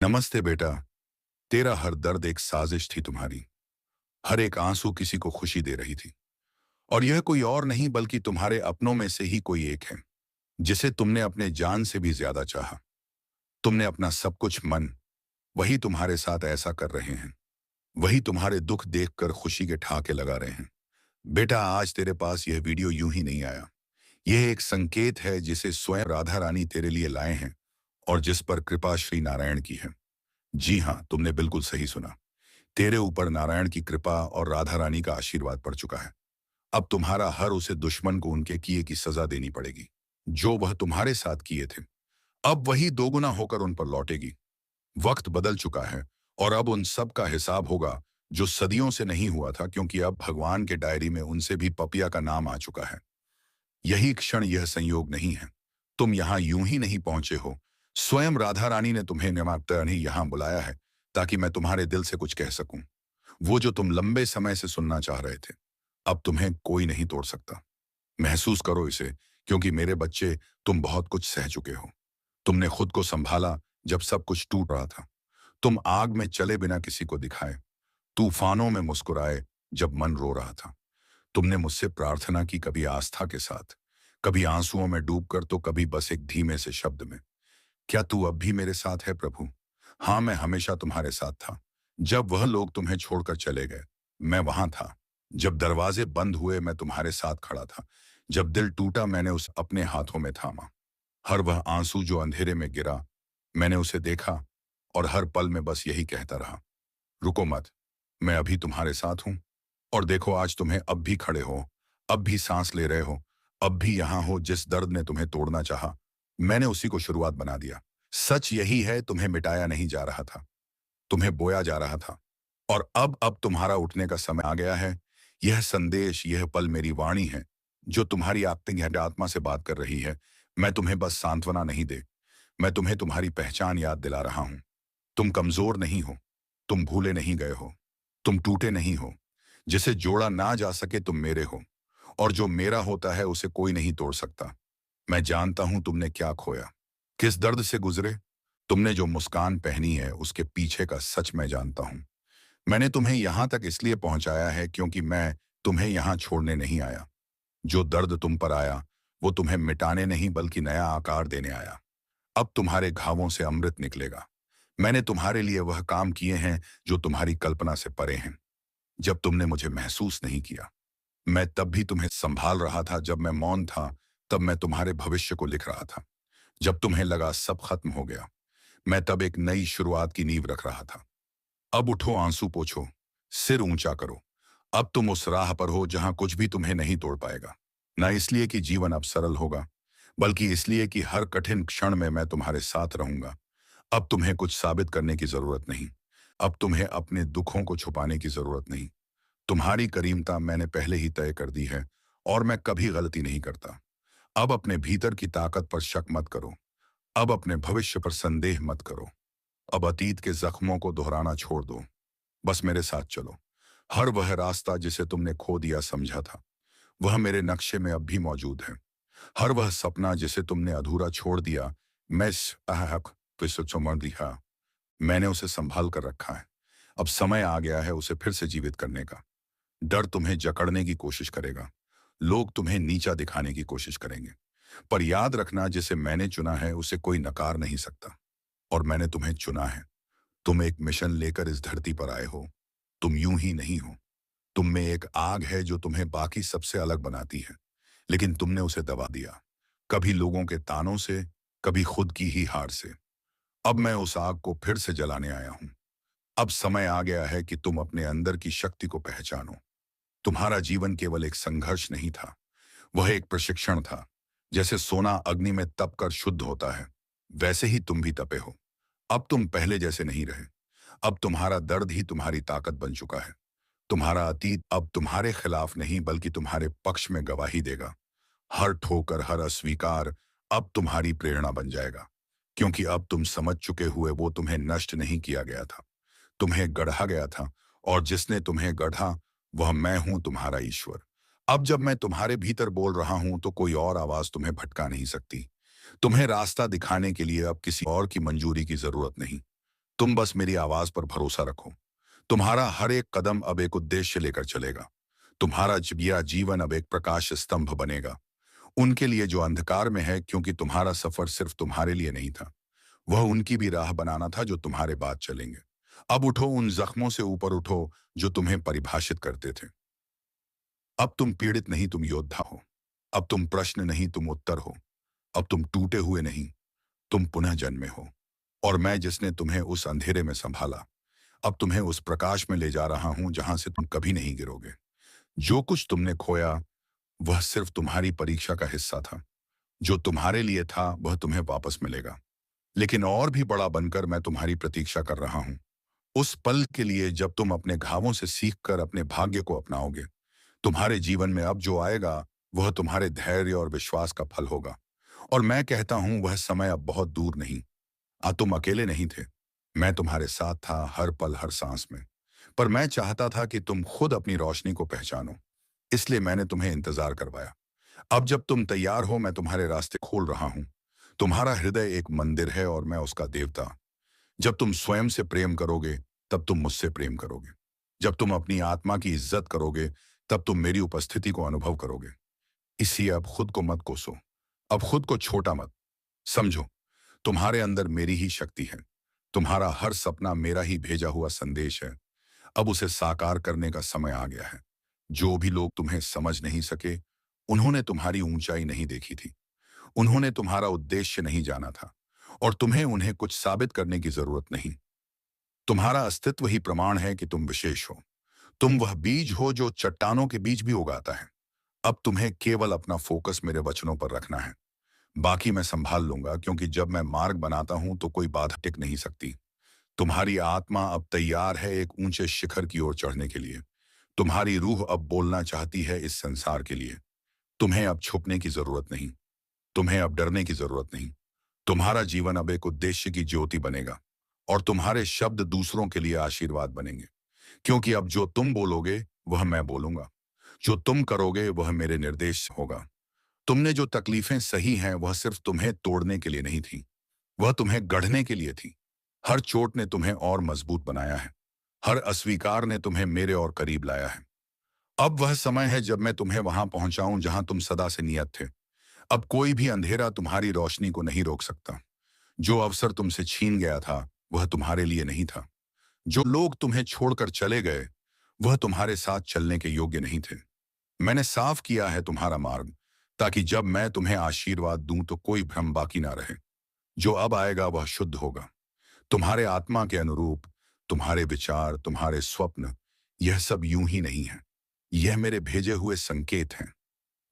नमस्ते बेटा। तेरा हर दर्द एक साजिश थी तुम्हारी। हर एक आंसू किसी को खुशी दे रही थी। और यह कोई और नहीं बल्कि तुम्हारे अपनों में से ही कोई एक है, जिसे तुमने अपने जान से भी ज्यादा चाहा। तुमने अपना सब कुछ मन, वही तुम्हारे साथ ऐसा कर रहे हैं। वही तुम्हारे दुख देखकर खुशी के ठहाके लगा रहे हैं। बेटा, आज तेरे पास यह वीडियो यूं ही नहीं आया। यह एक संकेत है जिसे स्वयं राधा रानी तेरे लिए लाए हैं, और जिस पर कृपा श्री नारायण की है। जी हाँ, तुमने बिल्कुल सही सुना। तेरे ऊपर नारायण की कृपा और राधा रानी का आशीर्वाद पड़ चुका है। अब तुम्हारा हर उसे दुश्मन को उनके किए की सजा देनी पड़ेगी। जो वह तुम्हारे साथ किए थे, अब वही दोगुना होकर उन पर लौटेगी। वक्त बदल चुका है, और अब उन सब का हिसाब होगा जो सदियों से नहीं हुआ था, क्योंकि अब भगवान के डायरी में उनसे भी पपिया का नाम आ चुका है। यही क्षण, यह संयोग नहीं है। तुम यहाँ यूं ही नहीं पहुंचे हो। स्वयं राधा रानी ने तुम्हें निमंत्रण ही यहाँ बुलाया है, ताकि मैं तुम्हारे दिल से कुछ कह सकूं। वो जो तुम लंबे समय से सुनना चाह रहे थे। अब तुम्हें कोई नहीं तोड़ सकता। महसूस करो इसे, क्योंकि मेरे बच्चे, तुम बहुत कुछ सह चुके हो। तुमने खुद को संभाला जब सब कुछ टूट रहा था। तुम आग में चले बिना किसी को दिखाए, तूफानों में मुस्कुराए जब मन रो रहा था। तुमने मुझसे प्रार्थना की, कभी आस्था के साथ, कभी आंसुओं में डूबकर, तो कभी बस एक धीमे से शब्द में, क्या तू अब भी मेरे साथ है प्रभु? हाँ, मैं हमेशा तुम्हारे साथ था। जब वह लोग तुम्हें छोड़कर चले गए, मैं वहां था। जब दरवाजे बंद हुए, मैं तुम्हारे साथ खड़ा था। जब दिल टूटा, मैंने उसे अपने हाथों में थामा। हर वह आंसू जो अंधेरे में गिरा, मैंने उसे देखा, और हर पल में बस यही कहता रहा, रुको मत, मैं अभी तुम्हारे साथ हूं। और देखो, आज तुम्हें अब भी खड़े हो, अब भी सांस ले रहे हो, अब भी यहां हो। जिस दर्द ने तुम्हें तोड़ना चाहा, मैंने उसी को शुरुआत बना दिया। सच यही है, तुम्हें मिटाया नहीं जा रहा था, तुम्हें बोया जा रहा था। और अब तुम्हारा उठने का समय आ गया है। यह संदेश, यह पल मेरी वाणी है, जो तुम्हारी आत्मा से बात कर रही है। मैं तुम्हें बस सांत्वना नहीं दे, मैं तुम्हें तुम्हारी पहचान याद दिला रहा हूं। तुम कमजोर नहीं हो, तुम भूले नहीं गए हो, तुम टूटे नहीं हो। जिसे जोड़ा ना जा सके तुम मेरे हो, और जो मेरा होता है उसे कोई नहीं तोड़ सकता। मैं जानता हूं तुमने क्या खोया, किस दर्द से गुजरे। तुमने जो मुस्कान पहनी है, उसके पीछे का सच मैं जानता हूं। मैंने तुम्हें यहां तक इसलिए पहुंचाया है, क्योंकि मैं तुम्हें यहां छोड़ने नहीं आया। जो दर्द तुम पर आया, वो तुम्हें मिटाने नहीं बल्कि नया आकार देने आया। अब तुम्हारे घावों से अमृत निकलेगा। मैंने तुम्हारे लिए वह काम किए हैं जो तुम्हारी कल्पना से परे हैं। जब तुमने मुझे महसूस नहीं किया, मैं तब भी तुम्हें संभाल रहा था। जब मैं मौन था, तब मैं तुम्हारे भविष्य को लिख रहा था। जब तुम्हें लगा सब खत्म हो गया, मैं तब एक नई शुरुआत की नींव रख रहा था। अब उठो, आंसू पोछो, सिर ऊंचा करो। अब तुम उस राह पर हो जहां कुछ भी तुम्हें नहीं तोड़ पाएगा। ना इसलिए कि जीवन अब सरल होगा, बल्कि इसलिए कि हर कठिन क्षण में मैं तुम्हारे साथ रहूंगा। अब तुम्हें कुछ साबित करने की जरूरत नहीं। अब तुम्हें अपने दुखों को छुपाने की जरूरत नहीं। तुम्हारी करीमता मैंने पहले ही तय कर दी है, और मैं कभी गलती नहीं करता। अब अपने भीतर की ताकत पर शक मत करो। अब अपने भविष्य पर संदेह मत करो। अब अतीत के जख्मों को दोहराना छोड़ दो। बस मेरे साथ चलो। हर वह रास्ता जिसे तुमने खो दिया समझा था, वह मेरे नक्शे में अब भी मौजूद है। हर वह सपना जिसे तुमने अधूरा छोड़ दिया, मैं इस अहक दिया, मैंने उसे संभाल कर रखा है। अब समय आ गया है उसे फिर से जीवित करने का। डर तुम्हें जकड़ने की कोशिश करेगा, लोग तुम्हें नीचा दिखाने की कोशिश करेंगे, पर याद रखना, जिसे मैंने चुना है उसे कोई नकार नहीं सकता। और मैंने तुम्हें चुना है। तुम एक मिशन लेकर इस धरती पर आए हो। तुम यूं ही नहीं हो। तुम में एक आग है जो तुम्हें बाकी सबसे अलग बनाती है, लेकिन तुमने उसे दबा दिया, कभी लोगों के तानों से, कभी खुद की ही हार से। अब मैं उस आग को फिर से जलाने आया हूं। अब समय आ गया है कि तुम अपने अंदर की शक्ति को पहचानो। तुम्हारा जीवन केवल एक संघर्ष नहीं था, वह एक प्रशिक्षण था। जैसे सोना अग्नि में तप कर शुद्ध होता है, वैसे ही तुम भी तपे हो। अब तुम पहले जैसे नहीं रहे। अब तुम्हारा दर्द ही तुम्हारी ताकत बन चुका है। तुम्हारा अतीत अब तुम्हारे खिलाफ नहीं बल्कि तुम्हारे पक्ष में गवाही देगा। हर ठोकर, हर अस्वीकार अब तुम्हारी प्रेरणा बन जाएगा, क्योंकि अब तुम समझ चुके हुए वो तुम्हें नष्ट नहीं किया गया था, तुम्हें गढ़ा गया था। और जिसने तुम्हें गढ़ा, वह मैं हूं, तुम्हारा ईश्वर। अब जब मैं तुम्हारे भीतर बोल रहा हूं, तो कोई और आवाज तुम्हें भटका नहीं सकती। तुम्हें रास्ता दिखाने के लिए अब किसी और की मंजूरी की जरूरत नहीं। तुम बस मेरी आवाज पर भरोसा रखो। तुम्हारा हर एक कदम अब एक उद्देश्य लेकर चलेगा। तुम्हारा यह जीवन अब एक प्रकाश स्तंभ बनेगा उनके लिए जो अंधकार में है, क्योंकि तुम्हारा सफर सिर्फ तुम्हारे लिए नहीं था, वह उनकी भी राह बनाना था जो तुम्हारे बाद चलेंगे। अब उठो, उन जख्मों से ऊपर उठो जो तुम्हें परिभाषित करते थे। अब तुम पीड़ित नहीं, तुम योद्धा हो। अब तुम प्रश्न नहीं, तुम उत्तर हो। अब तुम टूटे हुए नहीं, तुम पुनः जन्मे हो। और मैं जिसने तुम्हें उस अंधेरे में संभाला, अब तुम्हें उस प्रकाश में ले जा रहा हूं जहां से तुम कभी नहीं गिरोगे। जो कुछ तुमने खोया वह सिर्फ तुम्हारी परीक्षा का हिस्सा था। जो तुम्हारे लिए था वह तुम्हें वापस मिलेगा। लेकिन और भी बड़ा बनकर मैं तुम्हारी प्रतीक्षा कर रहा हूं। उस पल के लिए जब तुम अपने घावों से सीखकर अपने भाग्य को अपनाओगे। तुम्हारे जीवन में अब जो आएगा वह तुम्हारे धैर्य और विश्वास का फल होगा। और मैं कहता हूं वह समय अब बहुत दूर नहीं। तुम अकेले नहीं थे। मैं तुम्हारे साथ था हर पल हर सांस में। पर मैं चाहता था कि तुम खुद अपनी रोशनी को पहचानो। इसलिए मैंने तुम्हें इंतजार करवाया। अब जब तुम तैयार हो मैं तुम्हारे रास्ते खोल रहा हूं। तुम्हारा हृदय एक मंदिर है और मैं उसका देवता। जब तुम स्वयं से प्रेम करोगे तब तुम मुझसे प्रेम करोगे। जब तुम अपनी आत्मा की इज्जत करोगे तब तुम मेरी उपस्थिति को अनुभव करोगे। इसलिए अब खुद को मत कोसो। अब खुद को छोटा मत समझो। तुम्हारे अंदर मेरी ही शक्ति है। तुम्हारा हर सपना मेरा ही भेजा हुआ संदेश है। अब उसे साकार करने का समय आ गया है। जो भी लोग तुम्हें समझ नहीं सके, उन्होंने तुम्हारी ऊंचाई नहीं देखी थी। उन्होंने तुम्हारा उद्देश्य नहीं जाना था। और तुम्हें उन्हें कुछ साबित करने की जरूरत नहीं। तुम्हारा अस्तित्व ही प्रमाण है कि तुम विशेष हो। तुम वह बीज हो जो चट्टानों के बीच भी उगाता है। अब तुम्हें केवल अपना फोकस मेरे वचनों पर रखना है। बाकी मैं संभाल लूंगा, क्योंकि जब मैं मार्ग बनाता हूं तो कोई बाधा टिक नहीं सकती। तुम्हारी आत्मा अब तैयार है एक ऊंचे शिखर की ओर चढ़ने के लिए। तुम्हारी रूह अब बोलना चाहती है इस संसार के लिए। तुम्हें अब छुपने की जरूरत नहीं। तुम्हें अब डरने की जरूरत नहीं। तुम्हारा जीवन अब एक उद्देश्य की ज्योति बनेगा। और तुम्हारे शब्द दूसरों के लिए आशीर्वाद बनेंगे। क्योंकि अब जो तुम बोलोगे वह मैं बोलूंगा। जो तुम करोगे वह मेरे निर्देश होगा। तुमने जो तकलीफें सही हैं वह सिर्फ तुम्हें तोड़ने के लिए नहीं थी, वह तुम्हें गढ़ने के लिए थी। हर चोट ने तुम्हें और मजबूत बनाया है। हर अस्वीकार ने तुम्हें मेरे और करीब लाया है। अब वह समय है जब मैं तुम्हें वहां पहुंचाऊं जहां तुम सदा से नियत थे। अब कोई भी अंधेरा तुम्हारी रोशनी को नहीं रोक सकता। जो अवसर तुमसे छीन गया था वह तुम्हारे लिए नहीं था। जो लोग तुम्हें छोड़कर चले गए वह तुम्हारे साथ चलने के योग्य नहीं थे। मैंने साफ किया है तुम्हारा मार्ग, ताकि जब मैं तुम्हें आशीर्वाद दूं तो कोई भ्रम बाकी ना रहे। जो अब आएगा वह शुद्ध होगा, तुम्हारे आत्मा के अनुरूप। तुम्हारे विचार, तुम्हारे स्वप्न, यह सब यूं ही नहीं है। यह मेरे भेजे हुए संकेत हैं।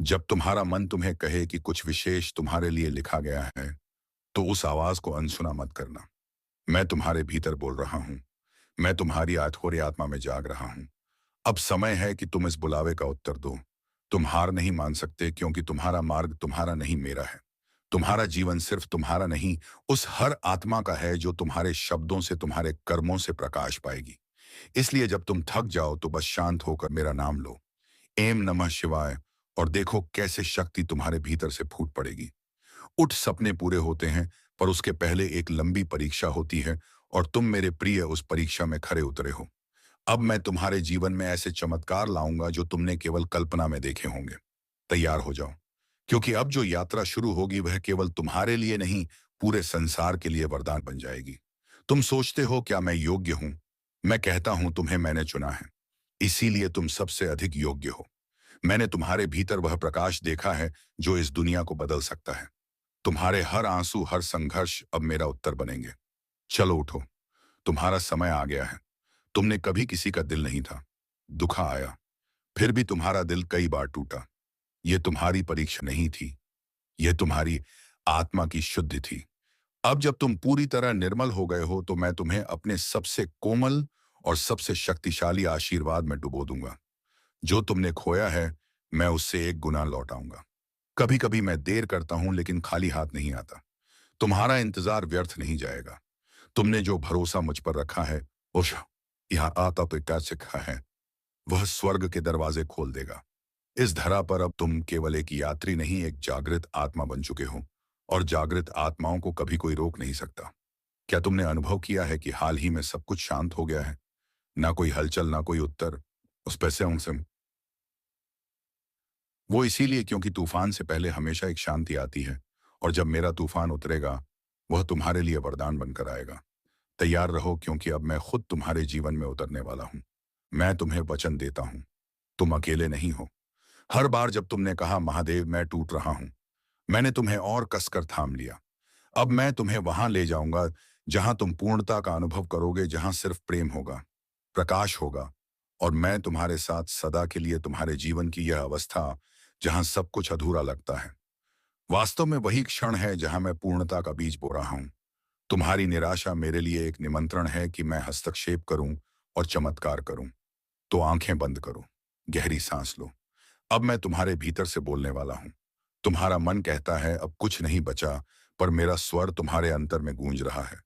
जब तुम्हारा मन तुम्हें कहे कि कुछ विशेष तुम्हारे लिए लिखा गया है, तो उस आवाज को अनसुना मत करना। मैं तुम्हारे भीतर बोल रहा हूं। मैं तुम्हारी आठौरी आत्मा में जाग रहा हूं। अब समय है कि तुम इस बुलावे का उत्तर दो। तुम हार नहीं मान सकते, क्योंकि तुम्हारा मार्ग तुम्हारा नहीं मेरा है। तुम्हारा जीवन सिर्फ तुम्हारा नहीं, उस हर आत्मा का है जो तुम्हारे शब्दों से, तुम्हारे कर्मों से प्रकाश पाएगी। इसलिए जब तुम थक जाओ तो बस शांत होकर मेरा नाम लो, एम नमः शिवाय, और देखो कैसे शक्ति तुम्हारे भीतर से फूट पड़ेगी। उठ, सपने पूरे होते हैं, पर उसके पहले एक लंबी परीक्षा होती है, और तुम मेरे प्रिय उस परीक्षा में खरे उतरे हो। अब मैं तुम्हारे जीवन में ऐसे चमत्कार लाऊंगा जो तुमने केवल कल्पना में देखे होंगे। तैयार हो जाओ, क्योंकि अब जो यात्रा शुरू होगी वह केवल तुम्हारे लिए नहीं, पूरे संसार के लिए वरदान बन जाएगी। तुम सोचते हो क्या मैं योग्य हूं? मैं कहता हूं तुम्हें मैंने चुना है। इसीलिए तुम सबसे अधिक योग्य हो। मैंने तुम्हारे भीतर वह प्रकाश देखा है जो इस दुनिया को बदल सकता है। तुम्हारे हर आंसू, हर संघर्ष अब मेरा उत्तर बनेंगे। चलो उठो, तुम्हारा समय आ गया है। तुमने कभी किसी का दिल नहीं था। दुखा आया, फिर भी तुम्हारा दिल कई बार टूटा। यह तुम्हारी परीक्षा नहीं थी, यह तुम्हारी आत्मा की शुद्धि थी। अब जब तुम पूरी तरह निर्मल हो गए हो तो मैं तुम्हें अपने सबसे कोमल और सबसे शक्तिशाली आशीर्वाद में डुबो दूंगा। जो तुमने खोया है मैं उससे एक गुना लौटाऊंगा। कभी कभी मैं देर करता हूं, लेकिन खाली हाथ नहीं आता। तुम्हारा इंतजार व्यर्थ नहीं जाएगा। तुमने जो भरोसा मुझ पर रखा है, उस यहाँ आता तो क्या सीखा है, वह स्वर्ग के दरवाजे खोल देगा। इस धरा पर अब तुम केवल एक यात्री नहीं, एक जागृत आत्मा बन चुके हो। और जागृत आत्माओं को कभी कोई रोक नहीं सकता। क्या तुमने अनुभव किया है कि हाल ही में सब कुछ शांत हो गया है? ना कोई हलचल, ना कोई उत्तर। उस पैसे उनसे वो इसीलिए क्योंकि तूफान से पहले हमेशा एक शांति आती है, और जब मेरा तूफान उतरेगा, वह तुम्हारे लिए वरदान बनकर आएगा। तैयार रहो, क्योंकि अब मैं खुद तुम्हारे जीवन में उतरने वाला हूँ। मैं तुम्हें वचन देता हूँ, तुम अकेले नहीं हो। हर बार जब तुमने कहा महादेव मैं टूट रहा हूँ, मैंने तुम्हें और कसकर थाम लिया। अब मैं तुम्हें वहां ले जाऊंगा जहां तुम पूर्णता का अनुभव करोगे, जहां सिर्फ प्रेम होगा, प्रकाश होगा, और मैं तुम्हारे साथ सदा के लिए। तुम्हारे जीवन की यह अवस्था जहां सब कुछ अधूरा लगता है, वास्तव में वही क्षण है जहां मैं पूर्णता का बीज बो रहा हूं। तुम्हारी निराशा मेरे लिए एक निमंत्रण है कि मैं हस्तक्षेप करूं और चमत्कार करूं। तो आंखें बंद करो, गहरी सांस लो। अब मैं तुम्हारे भीतर से बोलने वाला हूं। तुम्हारा मन कहता है अब कुछ नहीं बचा, पर मेरा स्वर तुम्हारे अंतर में गूंज रहा है।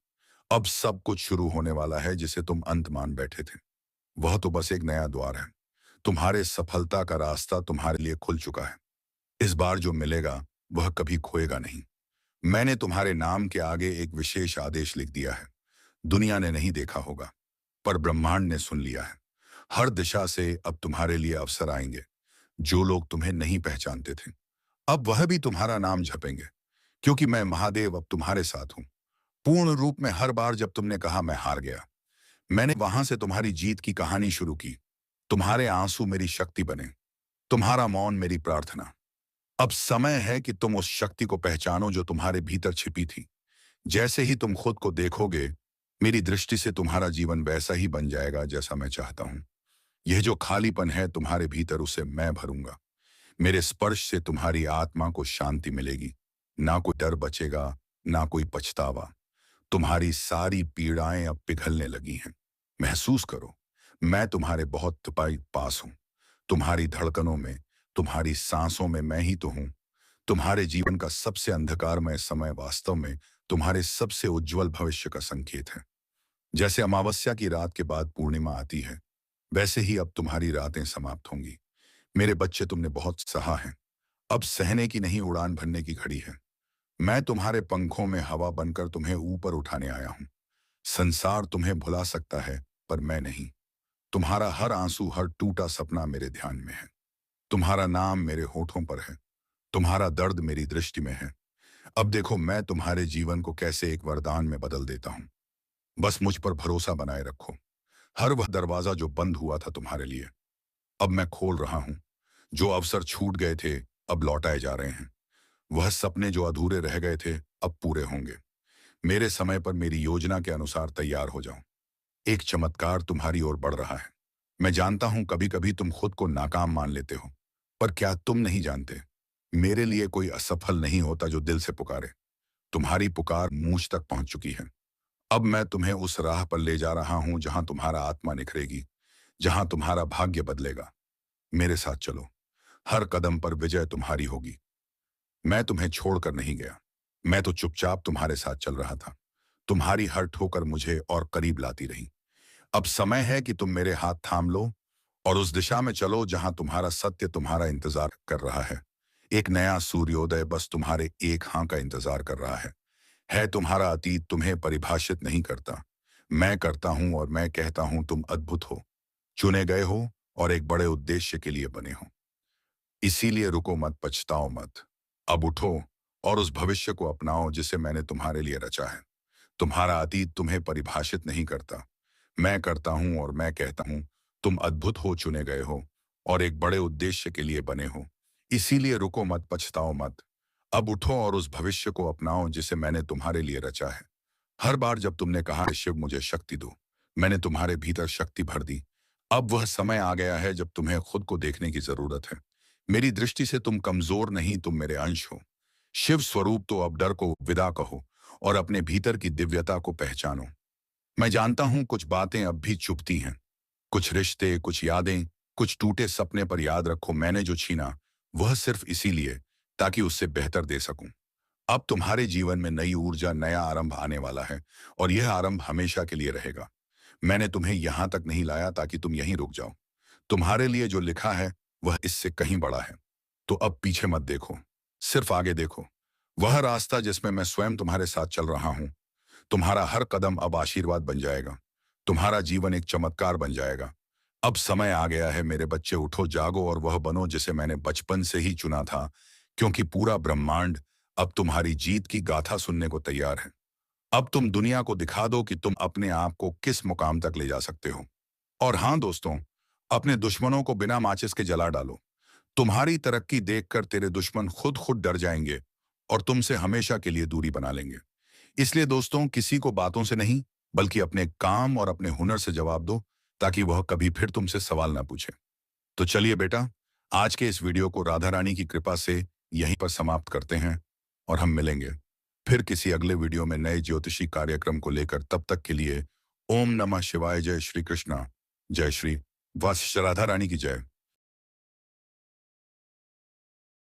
अब सब कुछ शुरू होने वाला है जिसे तुम अंत मान बैठे थे। वह तो बस एक नया द्वार है। तुम्हारे सफलता का रास्ता तुम्हारे लिए खुल चुका है। इस बार जो मिलेगा वह कभी खोएगा नहीं। मैंने तुम्हारे नाम के आगे एक विशेष आदेश लिख दिया है। दुनिया ने नहीं देखा होगा, पर ब्रह्मांड ने सुन लिया है। हर दिशा से अब तुम्हारे लिए अवसर आएंगे। जो लोग तुम्हें नहीं पहचानते थे, अब वह भी तुम्हारा नाम जपेंगे, क्योंकि मैं महादेव अब तुम्हारे साथ हूं। पूर्ण रूप में। हर बार जब तुमने कहा मैं हार गया, मैंने वहां से तुम्हारी जीत की कहानी शुरू की। तुम्हारे आंसू मेरी शक्ति बने, तुम्हारा मौन मेरी प्रार्थना। अब समय है कि तुम उस शक्ति को पहचानो जो तुम्हारे भीतर छिपी थी। जैसे ही तुम खुद को देखोगे, मेरी दृष्टि से तुम्हारा जीवन वैसा ही बन जाएगा जैसा मैं चाहता हूं। यह जो खालीपन है तुम्हारे भीतर, उसे मैं भरूंगा। मेरे स्पर्श से तुम्हारी आत्मा को शांति मिलेगी। ना कोई डर बचेगा, ना कोई पछतावा। तुम्हारी सारी पीड़ाएं अब पिघलने लगी हैं। महसूस करो, मैं तुम्हारे बहुत पास हूं। तुम्हारी धड़कनों में, तुम्हारी सांसों में मैं ही तो हूं। तुम्हारे जीवन का सबसे अंधकारमय समय वास्तव में तुम्हारे सबसे उज्जवल भविष्य का संकेत है। जैसे अमावस्या की रात के बाद पूर्णिमा आती है, वैसे ही अब तुम्हारी रातें समाप्त होंगी। मेरे बच्चे, तुमने बहुत सहा है। अब सहने की नहीं, उड़ान भरने की घड़ी है। मैं तुम्हारे पंखों में हवा बनकर तुम्हें ऊपर उठाने आया हूं। संसार तुम्हें भुला सकता है, पर मैं नहीं। तुम्हारा हर आंसू, हर टूटा सपना मेरे ध्यान में है। तुम्हारा नाम मेरे होठों पर है। तुम्हारा दर्द मेरी दृष्टि में है। अब देखो मैं तुम्हारे जीवन को कैसे एक वरदान में बदल देता हूं। बस मुझ पर भरोसा बनाए रखो। हर वह दरवाजा जो बंद हुआ था तुम्हारे लिए, अब मैं खोल रहा हूं। जो अवसर छूट गए थे, अब लौटाए जा रहे हैं। वह सपने जो अधूरे रह गए थे, अब पूरे होंगे। मेरे समय पर मेरी योजना के अनुसार तैयार हो जाओ। एक चमत्कार तुम्हारी ओर बढ़ रहा है। मैं जानता हूं कभी कभी तुम खुद को नाकाम मान लेते हो, पर क्या तुम नहीं जानते, मेरे लिए कोई असफल नहीं होता जो दिल से पुकारे। तुम्हारी पुकार मूंछ तक पहुंच चुकी है। अब मैं तुम्हें उस राह पर ले जा रहा हूं जहां तुम्हारा आत्मा निखरेगी, जहां तुम्हारा भाग्य बदलेगा। मेरे साथ चलो। हर कदम पर विजय तुम्हारी होगी। मैं तुम्हें छोड़कर नहीं गया। मैं तो चुपचाप तुम्हारे साथ चल रहा था। तुम्हारी हर ठोकर मुझे और करीब लाती रही। अब समय है कि तुम मेरे हाथ थाम लो और उस दिशा में चलो जहां तुम्हारा सत्य तुम्हारा इंतजार कर रहा है। एक नया सूर्योदय बस तुम्हारे एक हाँ का इंतजार कर रहा है। तुम्हारा अतीत तुम्हें परिभाषित नहीं करता। मैं करता हूं, और मैं कहता हूं तुम अद्भुत हो, चुने गए हो, और एक बड़े उद्देश्य के लिए बने हो। इसीलिए रुको मत, पछताओ मत। अब उठो और उस भविष्य को अपनाओ जिसे मैंने तुम्हारे लिए रचा है। तुम्हारा अतीत तुम्हें परिभाषित नहीं करता। मैं करता हूं, और मैं कहता हूं तुम अद्भुत हो, चुने गए हो, और एक बड़े उद्देश्य के लिए बने हो। इसीलिए रुको मत, पछताओ मत। अब उठो और उस भविष्य को अपनाओ जिसे मैंने तुम्हारे लिए रचा है। हर बार जब तुमने कहा शिव मुझे शक्ति दो, मैंने तुम्हारे भीतर शक्ति भर दी। अब वह समय आ गया है जब तुम्हें खुद को देखने की जरूरत है। मेरी दृष्टि से तुम कमजोर नहीं, तुम मेरे अंश हो। शिव स्वरूप तो अब डर को विदा कहो और अपने भीतर की दिव्यता को पहचानो। मैं जानता हूं कुछ बातें अब भी चुभती हैं, कुछ रिश्ते, कुछ यादें, कुछ टूटे सपने, पर याद रखो मैंने जो छीना वह सिर्फ इसीलिए ताकि उससे बेहतर दे सकूं। अब तुम्हारे जीवन में नई ऊर्जा, नया आरंभ आने वाला है, और यह आरंभ हमेशा के लिए रहेगा। मैंने तुम्हें यहां तक नहीं लाया ताकि तुम यहीं रुक जाओ। तुम्हारे लिए जो लिखा है वह इससे कहीं बड़ा है। तो अब पीछे मत देखो, सिर्फ आगे देखो। वह रास्ता जिसमें मैं स्वयं तुम्हारे साथ चल रहा हूं। तुम्हारा हर कदम अब आशीर्वाद बन जाएगा। तुम्हारा जीवन एक चमत्कार बन जाएगा। अब समय आ गया है मेरे बच्चे, उठो, जागो और वह बनो जिसे मैंने बचपन से ही चुना था, क्योंकि पूरा ब्रह्मांड अब तुम्हारी जीत की गाथा सुनने को तैयार है। अब तुम दुनिया को दिखा दो कि तुम अपने आप को किस मुकाम तक ले जा सकते हो। और हाँ दोस्तों, अपने दुश्मनों को बिना माचिस के जला डालो। तुम्हारी तरक्की देखकर तेरे दुश्मन खुद खुद डर जाएंगे और तुमसे हमेशा के लिए दूरी बना लेंगे। इसलिए दोस्तों, किसी को बातों से नहीं, बल्कि अपने काम और अपने हुनर से जवाब दो, ताकि वह कभी फिर तुमसे सवाल ना पूछे। तो चलिए बेटा, आज के इस वीडियो को राधा रानी की कृपा से यहीं पर समाप्त करते हैं और हम मिलेंगे फिर किसी अगले वीडियो में नए ज्योतिषी कार्यक्रम को लेकर। तब तक के लिए ओम नमः शिवाय। जय श्री कृष्णा। जय श्री वत्स राधा रानी की जय।